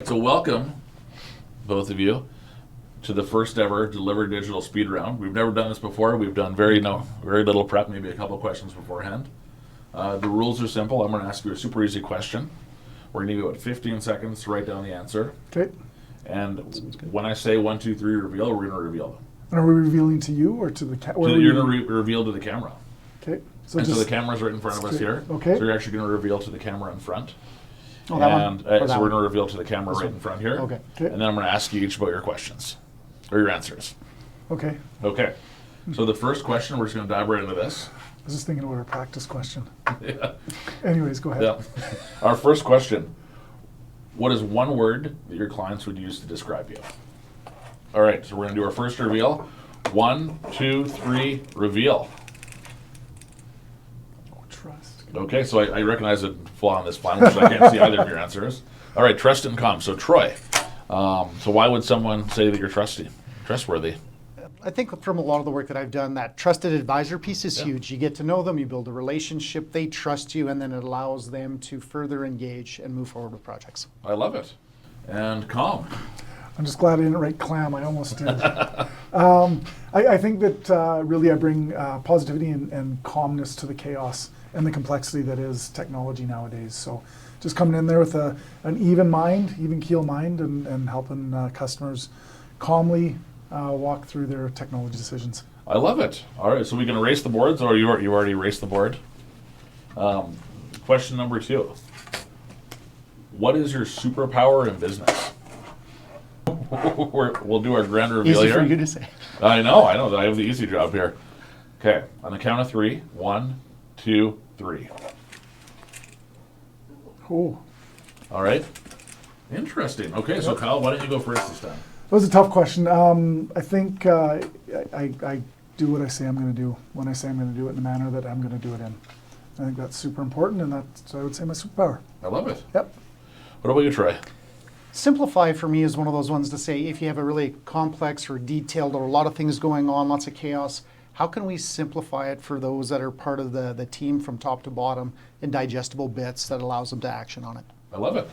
So welcome, both of you, to the first ever Deliver Digital Speed Round. We've never done this before. We've done very little prep, maybe a couple questions beforehand. The rules are simple. I'm going to ask you a super easy question. We're going to give you about 15 seconds to write down the answer. Okay. And when I say 1, 2, 3, reveal, we're going to reveal them. And are we revealing to you or to the camera? You're going to reveal to the camera. Okay. So the camera's right in front of us here. Okay. So you're actually going to reveal to the camera in front. Oh, that one? So we're going to reveal to the camera right in front here. Okay. And then I'm going to ask you each about your questions or your answers. Okay. Okay. So the first question, we're just going to dive right into this. I was just thinking about a practice question. Yeah. Anyways, go ahead. Yeah. Our first question. What is one word that your clients would use to describe you? All right, so we're going to do our first reveal. 1, 2, 3, reveal. Oh, trust. Okay, so I recognize a flaw in this plan, which I can't see either of your answers. All right, trust and calm. So Troy, so why would someone say that you're trustworthy? I think from a lot of the work that I've done, that trusted advisor piece is huge. You get to know them, you build a relationship, they trust you, and then it allows them to further engage and move forward with projects. I love it. And calm. I'm just glad I didn't write clam. I almost did. I think that really I bring positivity and calmness to the chaos and the complexity that is technology nowadays. So just coming in there with an even keel mind and helping customers calmly walk through their technology decisions. I love it. All right, so we can erase the boards, or you already erased the board. Question number 2. What is your superpower in business? We'll do our grand reveal Easy here. for you to say. I know. I have the easy job here. Okay, on the count of 3. 1, 2, 3. Oh, All right. Interesting. Okay, so Kyle, why don't you go first this time? that was a tough question. I think I do what I say I'm going to do when I say I'm going to do it in the manner that I'm going to do it in. I think that's super important, and that's, I would say, my superpower. I love it. Yep. What about you, Troy? Simplify for me is one of those ones to say, if you have a really complex or detailed or a lot of things going on, lots of chaos, how can we simplify it for those that are part of the team from top to bottom in digestible bits that allows them to action on it? I love it.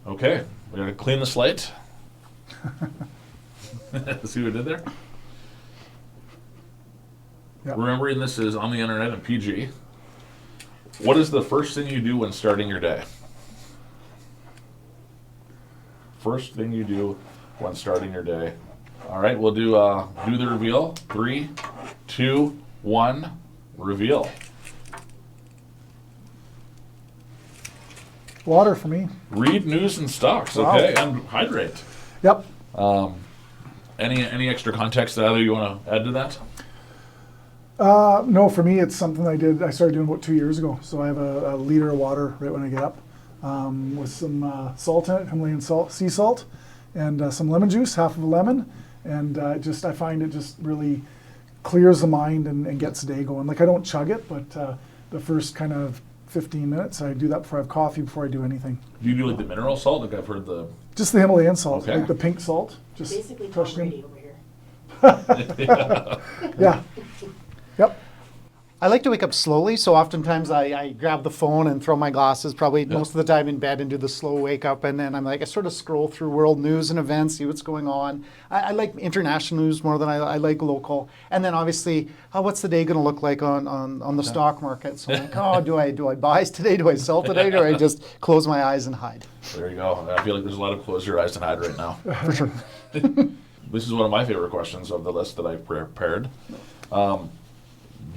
Okay, we're going to clean the slate. See what I did there? Yep. Remembering this is on the internet and PG. What is the first thing you do when starting your day? First thing you do when starting your day. All right, we'll do the reveal. 3, 2, 1, reveal. Water for me. Read news and stocks. Wow. Okay, and hydrate. Yep. Any extra context that either you want to add to that? No, for me, it's something I started doing about 2 years ago. So I have a liter of water right when I get up with some salt in it, Himalayan salt, sea salt, and some lemon juice, half of a lemon. And I find it just really clears the mind and gets the day going. Like, I don't chug it, but the first kind of 15 minutes, I do that before I have coffee, before I do anything. Do you do like the mineral salt? Like I've heard the... Just the Himalayan salt, Okay. like the pink salt. Just Basically, Tom crushed in. Brady over here. Yeah. Yep. I like to wake up slowly, so oftentimes I grab the phone and throw my glasses probably most of the time in bed and do the slow wake up, and then I sort of scroll through world news and events, see what's going on. I like international news more than I like local. And then obviously, what's the day going to look like on the stock market? So I'm like, do I buy today? Do I sell today? Do I just close my eyes and hide? There you go. I feel like there's a lot of close your eyes and hide right now. For sure. This is one of my favorite questions of the list that I've prepared.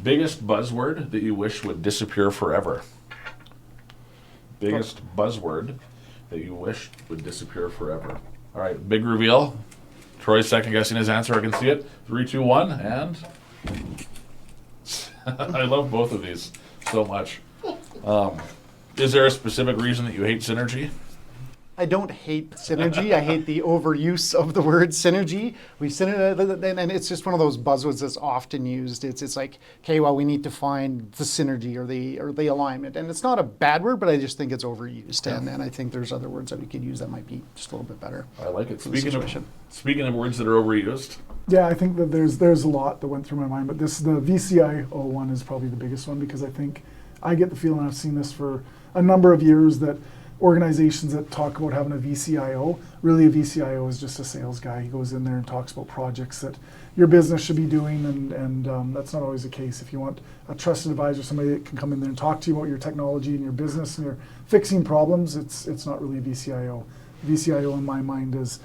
Biggest buzzword that you wish would disappear forever? Biggest buzzword that you wish would disappear forever. All right, big reveal. Troy's second guessing his answer. I can see it. 3, 2, 1, and I love both of these so much. Is there a specific reason that you hate synergy? I don't hate synergy. I hate the overuse of the word synergy. And it's just one of those buzzwords that's often used. It's like, okay, well, we need to find the synergy or the alignment, and it's not a bad word, but I just think it's overused. Yeah. And I think there's other words that we could use that might be just a little bit better. I like it. For the situation. Speaking of words that are overused. Yeah, I think that there's a lot that went through my mind, but the VCIO one is probably the biggest one, because I think I get the feeling, I've seen this for a number of years, that organizations that talk about having a VCIO. Really, a VCIO is just a sales guy. He goes in there and talks about projects that your business should be doing, and that's not always the case. If you want a trusted advisor, somebody that can come in there and talk to you about your technology and your business and your fixing problems, it's not really a VCIO. VCIO in my mind is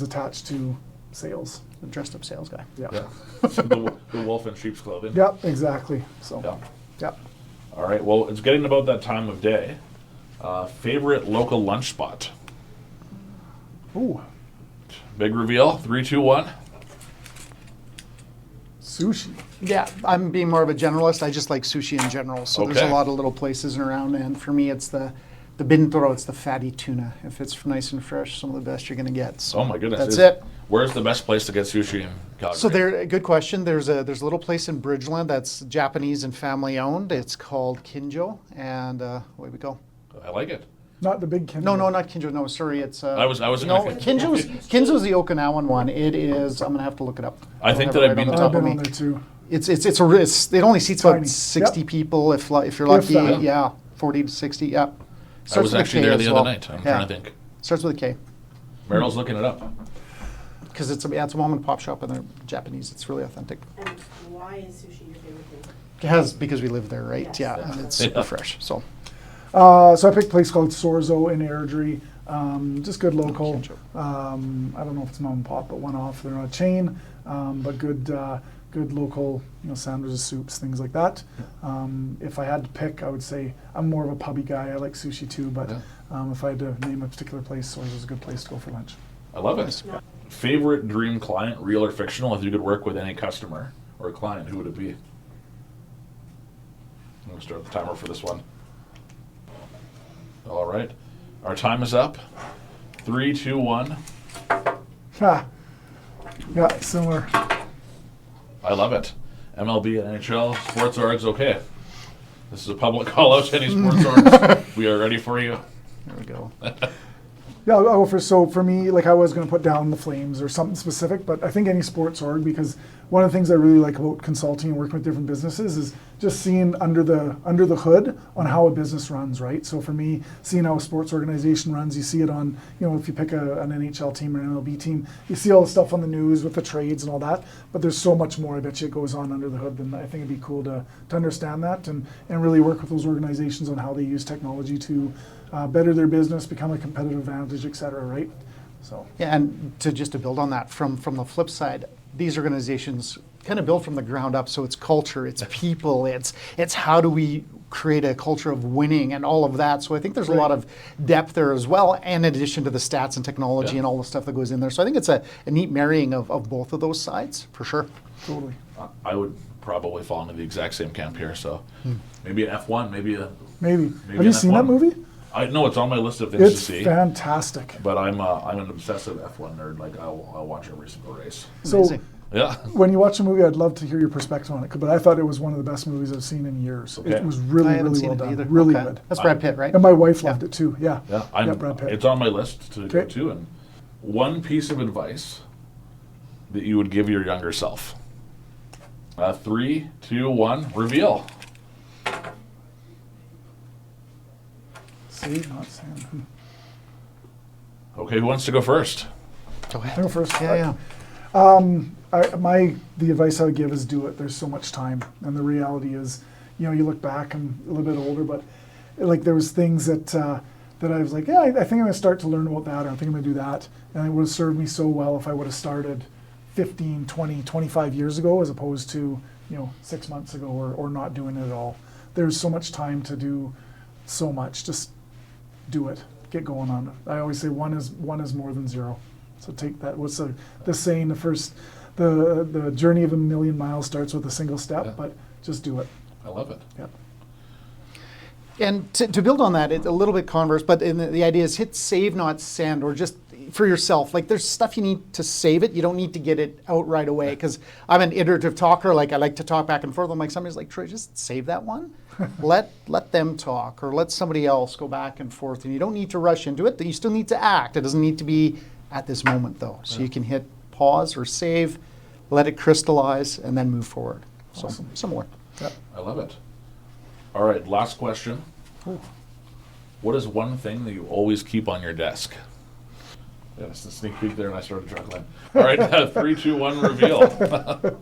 attached to sales. The dressed up sales guy. Yeah. Yeah. The wolf in sheep's clothing. Yep, exactly. So, Yeah. yep. All right. Well, it's getting about that time of day. Favorite local lunch spot? Ooh, Big reveal. 3, 2, 1. sushi. Yeah, I'm being more of a generalist. I just like sushi in general. So there's Okay. a lot of little places around, and for me, it's the bintoro. It's the fatty tuna. If it's nice and fresh, some of the best you're going to get. So Oh my goodness. that's it. Where's the best place to get sushi in Calgary? So good question. There's a little place in Bridgeland that's Japanese and family owned. It's called Kinjo, and away we go. I like it. Not the big Kindle. No, not Kinjo. No, sorry, it's. I was no, gonna- Kinjo's the Okinawan one. It is. I'm gonna have to look it up. I don't think have that it I've right been- on the I've top of been me. on there too. It only seats Tiny. about 60 Yep. people if you're If lucky. that. Yeah, 40 to 60. Yeah. I Starts was with a actually K there as the well. other night. I'm trying to think. Starts with a K Meryl's looking it up. because it's a mom and pop shop and they're Japanese. It's really authentic. And why is sushi your favorite thing? Because we live there, right? Yes. Yeah, and it's super Yeah. fresh. So So I picked a place called Sorzo in Airdrie. Just good local. Kinjo. I don't know if it's mom and pop, but one off. They're not a chain, but good local, sandwiches, soups, things like that. If I had to pick, I would say I'm more of a pubby guy. I like sushi too, but Yeah. if I had to name a particular place, Sorzo's a good place to go for lunch. I love it. Favorite dream client, real or fictional? If you could work with any customer or client, who would it be? I'm going to start the timer for this one. All right. Our time is up. 3, 2, 1. Ha. Yeah, similar. I love it. MLB, NHL, sports orgs, okay. This is a public call out to any sports orgs. We are ready for you. there we go. Yeah, I'll go for me, like I was going to put down the Flames or something specific, but I think any sports org, because one of the things I really like about consulting and working with different businesses is just seeing under the hood on how a business runs, right? So for me, seeing how a sports organization runs, you see it on, if you pick an NHL team or an MLB team, you see all the stuff on the news with the trades and all that, but there's so much more, I bet you, it goes on under the hood. Than I think it'd be cool to understand that and really work with those organizations on how they use technology to better their business, become a competitive advantage, et cetera, right? So. Yeah, and to build on that, from the flip side, these organizations kind of build from the ground up. So it's culture, it's people, it's how do we create a culture of winning and all of that. So I think there's a lot of depth there as well, and in addition to the stats and technology and all the stuff that goes in there. So I think it's a neat marrying of both of those sides, for sure. Totally. I would probably fall into the exact same camp here. So maybe an F1, maybe Maybe. Maybe Have you an seen that F1. movie? I know it's on my list of things It's to see. fantastic. But I'm an obsessive F1 nerd. Like I'll watch every single race. So Amazing. Yeah. when you watch a movie, I'd love to hear your perspective on it. But I thought it was one of the best movies I've seen in years. Okay. It was I really, haven't really seen well it done. either. Really Okay. good. That's Brad Pitt, right? And my wife loved it too. Yeah. Yeah. Brad Pitt. It's on my list to go Okay. to. And one piece of advice that you would give your younger self. 3, 2, 1. Reveal. See, not Sam. Okay, who wants to go first? Go I ahead. go first. Yeah. The advice I would give is do it. There's so much time, and the reality is, you look back. I'm a little bit older, but like there was things that I was like, yeah, I think I'm gonna start to learn about that, or I think I'm gonna do that, and it would have served me so well if I would have started 15, 20, 25 years ago, as opposed to 6 months ago, or not doing it at all. There's so much time to do so much. Just do it. Get going on it. I always say one is more than zero. So take that. What's the saying? The journey of a million miles starts with a single step, Yeah. but just do it. I love it. Yep. And to build on that, it's a little bit converse, but the idea is hit save, not send, or just for yourself. Like there's stuff you need to save it. You don't need to get it out right away, because I'm an iterative talker. Like I like to talk back and forth. I'm like, somebody's like, Troy, just save that one. let them talk, or let somebody else go back and forth. And you don't need to rush into it. You still need to act. It doesn't need to be at this moment though. So you can hit pause or save, let it crystallize, and then move forward. So Awesome. similar. Yep. I love it. All right, last question. What is one thing that you always keep on your desk? Yeah, it's a sneak peek there, and I started chuckling. All right, 3, 2, 1, reveal.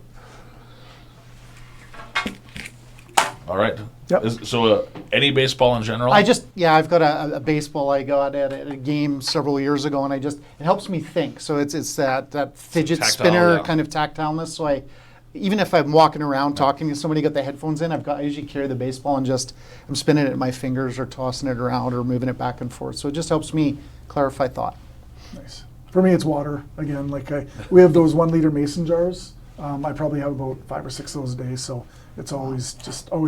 All right. Yep. So, any baseball in general? I've got a baseball I got at a game several years ago, and it helps me think. So it's that fidget Tactile, spinner yeah. kind of tactileness. So even if I'm walking around talking to somebody, got the headphones in, I usually carry the baseball and I'm spinning it in my fingers or tossing it around or moving it back and forth. So it just helps me clarify thought. Nice. For me, it's water. Again, we have those 1 liter mason jars. I probably have about 5 or 6 of those a day, so it's always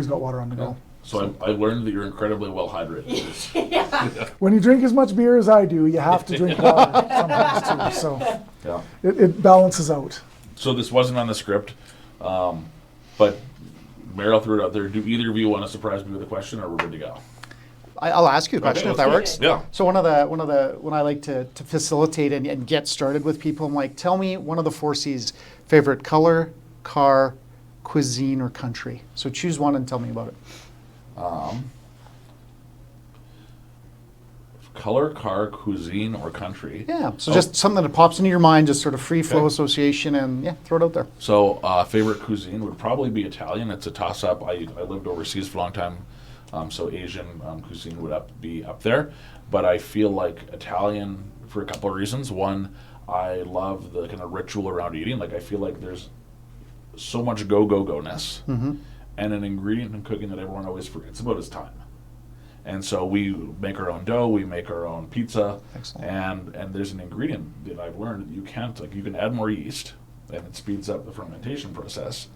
got water on the go. So I learned that you're incredibly well hydrated. When you drink as much beer as I do, you have to drink water sometimes too. So Yeah. it balances out. So this wasn't on the script, but Meryl threw it out there. Do either of you want to surprise me with a question, or we're good to go? I'll ask you a question if that works. Yeah. So when I like to facilitate and get started with people, I'm like, tell me one of the 4 C's: favorite color, car, cuisine, or country. So choose one and tell me about it. Color, car, cuisine, or country. Yeah. So just something that pops into your mind, just sort of free flow Okay. association, and throw it out there. So favorite cuisine would probably be Italian. It's a toss-up. I lived overseas for a long time, so Asian cuisine would be up there. But I feel like Italian for a couple of reasons. One, I love the kind of ritual around eating. Like I feel like there's so much go-ness. And an ingredient in cooking that everyone always forgets about is time. And so we make our own dough, we make our own pizza, Excellent. and there's an ingredient that I've learned that you can't, you can add more yeast, and it speeds up the fermentation process,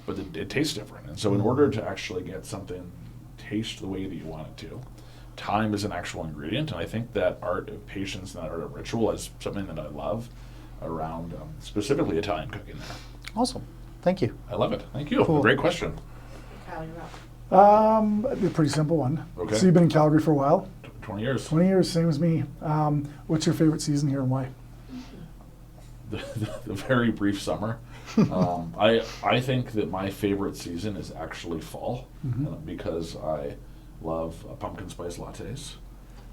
but it tastes different. And so in order to actually get something taste the way that you want it to, time is an actual ingredient, and I think that art of patience and that art of ritual is something that I love around specifically Italian cooking there. Awesome. Thank you. I love it. Thank you. Cool. Great question. Kyle, you're up. A pretty simple one. Okay. So you've been in Calgary for a while? 20 years. 20 years, same as me. What's your favorite season here and why? The very brief summer. I think that my favorite season is actually fall because I love pumpkin spice lattes.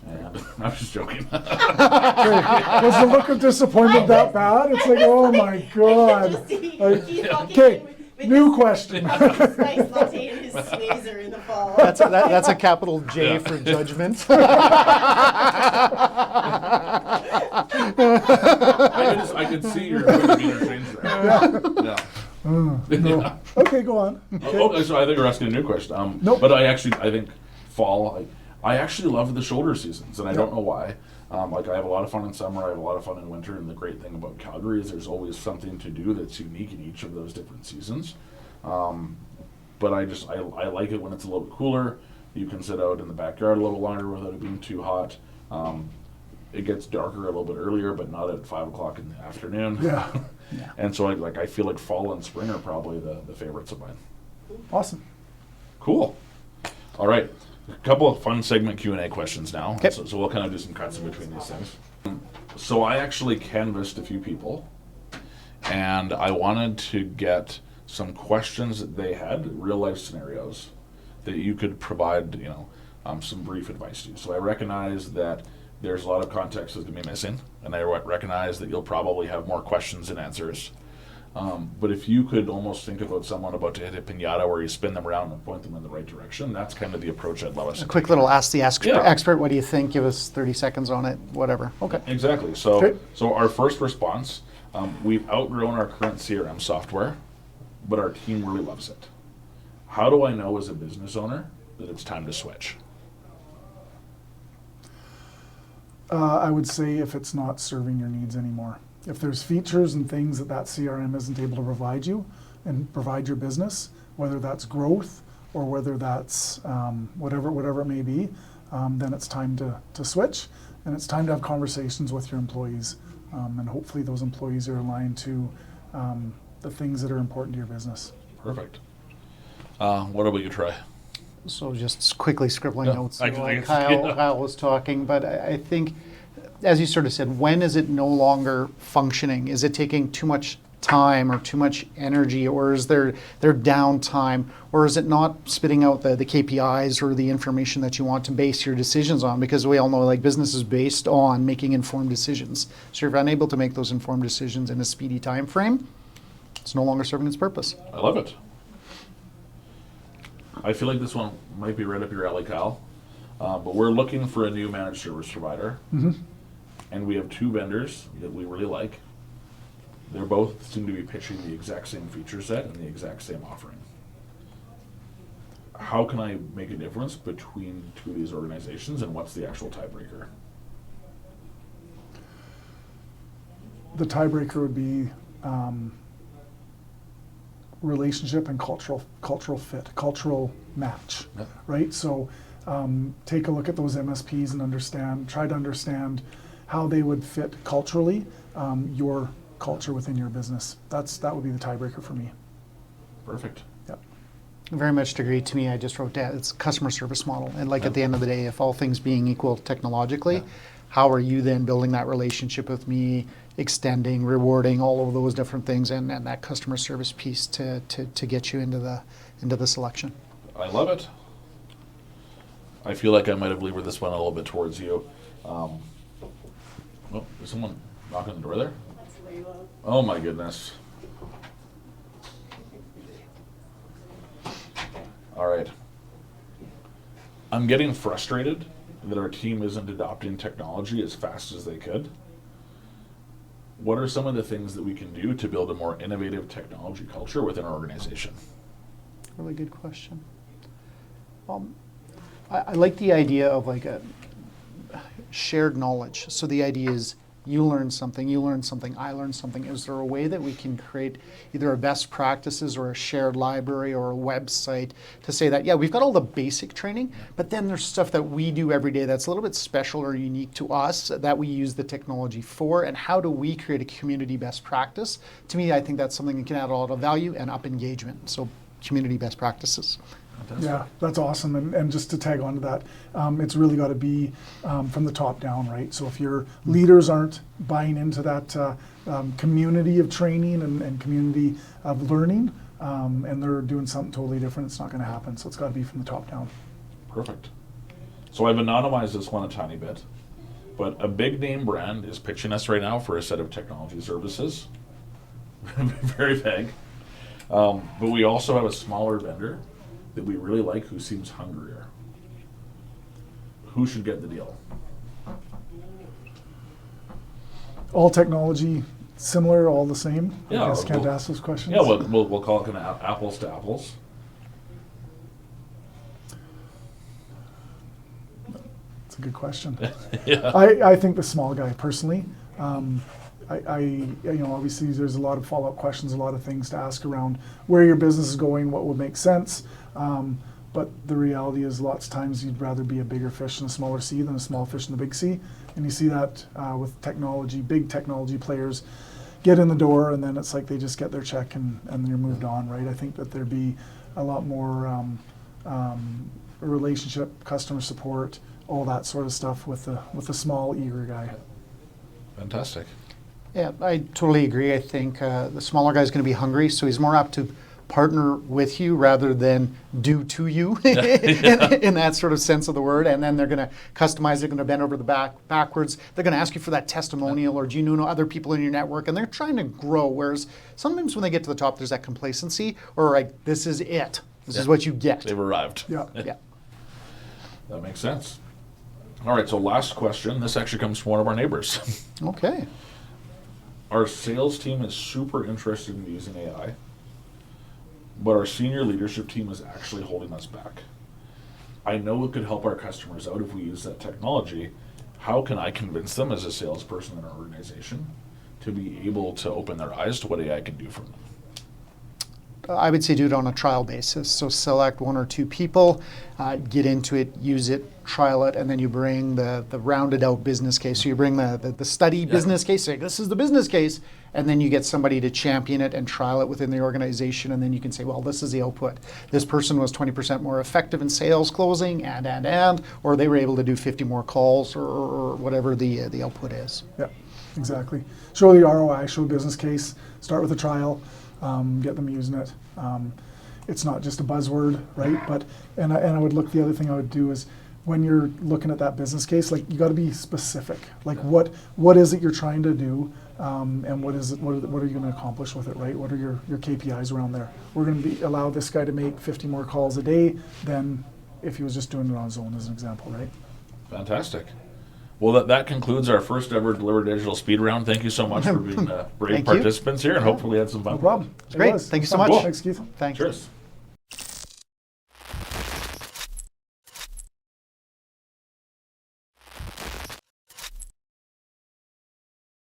And I'm just joking. Was the look of disappointment that bad? It's like, oh my God. Okay, new question. Spice latte and his swazer in the fall. That's a capital J Yeah. for judgment. I could see your interchange there. Yeah. Yeah. Okay, go on. Oh, so I think you're asking a new question. Nope. But I think fall. I actually love the shoulder seasons, and I don't know why. I have a lot of fun in summer. I have a lot of fun in winter, and the great thing about Calgary is there's always something to do that's unique in each of those different seasons. But I like it when it's a little bit cooler. You can sit out in the backyard a little longer without it being too hot. It gets darker a little bit earlier, but not at 5 o'clock in the afternoon. Yeah. And so I feel like fall and spring are probably the favorites of mine. Awesome. Cool. All right. A couple of fun segment Q&A questions now. Okay. So we'll kind of do some cuts in between these things. So I actually canvassed a few people, and I wanted to get some questions that they had, real life scenarios, that you could provide, some brief advice to. So I recognize that there's a lot of context that's going to be missing, and I recognize that you'll probably have more questions than answers. But if you could almost think about someone about to hit a piñata where you spin them around and point them in the right direction, that's kind of the approach I'd love us to A quick take. little ask the Yeah. expert. What do you think? Give us 30 seconds on it. Whatever. Okay. Exactly. So, Okay. so our first response, we've outgrown our current CRM software, but our team really loves it. How do I know as a business owner that it's time to switch? I would say if it's not serving your needs anymore. If there's features and things that CRM isn't able to provide you and provide your business, whether that's growth or whether that's whatever it may be, then it's time to switch, and it's time to have conversations with your employees, and hopefully those employees are aligned to the things that are important to your business. Perfect. What about you, Troy? So just quickly scribbling Yeah, notes I while can- Kyle was talking, but I think, as you sort of said, when is it no longer functioning? Is it taking too much time or too much energy, or is there downtime, or is it not spitting out the KPIs or the information that you want to base your decisions on? Because we all know like business is based on making informed decisions. So if you're unable to make those informed decisions in a speedy time frame, it's no longer serving its purpose. I love it. I feel like this one might be right up your alley, Kyle. But we're looking for a new managed service provider. And we have two vendors that we really like. They're both seem to be pitching the exact same feature set and the exact same offering. How can I make a difference between two of these organizations, and what's the actual tiebreaker? The tiebreaker would be relationship and cultural fit, cultural match, Yep. right? So take a look at those MSPs and try to understand how they would fit culturally, your culture within your business. That would be the tiebreaker for me. Perfect. Yep. Very much agree. To me, I just wrote down it's a customer service model. And like at the end of the day, if all things being equal technologically, how are you then building that relationship with me, extending, rewarding, all of those different things, and that customer service piece to get you into the selection. I love it. I feel like I might have levered this one a little bit towards you. Oh, is someone knocking on the door there? That's Layla. Oh my goodness. All right. I'm getting frustrated that our team isn't adopting technology as fast as they could. What are some of the things that we can do to build a more innovative technology culture within our organization? Really good question. I like the idea of like a shared knowledge. So the idea is you learn something, I learn something. Is there a way that we can create either a best practices or a shared library or a website to say that, yeah, we've got all the basic training, but then there's stuff that we do every day that's a little bit special or unique to us that we use the technology for, and how do we create a community best practice? To me, I think that's something that can add a lot of value and up engagement. So community best practices. Fantastic. Yeah, that's awesome. And just to tag on to that, it's really got to be from the top down, right? So if your leaders aren't buying into that community of training and community of learning, and they're doing something totally different, it's not going to happen. So it's got to be from the top down. Perfect. So I've anonymized this one a tiny bit, but a big name brand is pitching us right now for a set of technology services. Very vague. But we also have a smaller vendor that we really like who seems hungrier. Who should get the deal? All technology similar, all the same? Yeah, I guess or can't we'll- ask those questions. Yeah, we'll call it kind of apples to apples. It's a good question. Yeah. I think the small guy personally. Obviously there's a lot of follow-up questions, a lot of things to ask around where your business is going, what would make sense. But the reality is lots of times you'd rather be a bigger fish in a smaller sea than a small fish in a big sea. And you see that with technology, big technology players get in the door and then it's like they just get their check and you're moved on, right? I think that there'd be a lot more relationship, customer support, all that sort of stuff with the small, eager guy. Fantastic. Yeah, I totally agree. I think the smaller guy is going to be hungry, so he's more apt to partner with you rather than do to you in that sort of sense of the word. And then they're going to customize, they're going to bend over the backwards. They're going to ask you for that testimonial, or do you know other people in your network? And they're trying to grow, whereas sometimes when they get to the top, there's that complacency, or like, this is it. This is what you get. They've arrived. Yeah. Yeah. That makes sense. All right, so last question. This actually comes from one of our neighbors. Okay. Our sales team is super interested in using AI, but our senior leadership team is actually holding us back. I know it could help our customers out if we use that technology. How can I convince them as a salesperson in our organization to be able to open their eyes to what AI can do for them? I would say do it on a trial basis. So select one or two people, get into it, use it, trial it, and then you bring the rounded out business case. So you bring the study business case, say this is the business case, and then you get somebody to champion it and trial it within the organization, and then you can say, well, this is the output. This person was 20% more effective in sales closing, or they were able to do 50 more calls, or whatever the output is. Yeah. Exactly. Show the ROI, show a business case, start with a trial, get them using it. It's not just a buzzword, right? But, and I would look, the other thing I would do is when you're looking at that business case, like you got to be specific. Like what is it you're trying to do, and what is it? What are you going to accomplish with it, right? What are your KPIs around there? We're going to allow this guy to make 50 more calls a day than if he was just doing it on his own, as an example, right? Fantastic. Well, that concludes our first ever Deliver Digital Speed Round. Thank you so much for being brave Thank you. participants here, and hopefully we had some fun. No problem. It's great. was. Thank you so Fun. much. Thanks, Keith. Thanks. Cheers.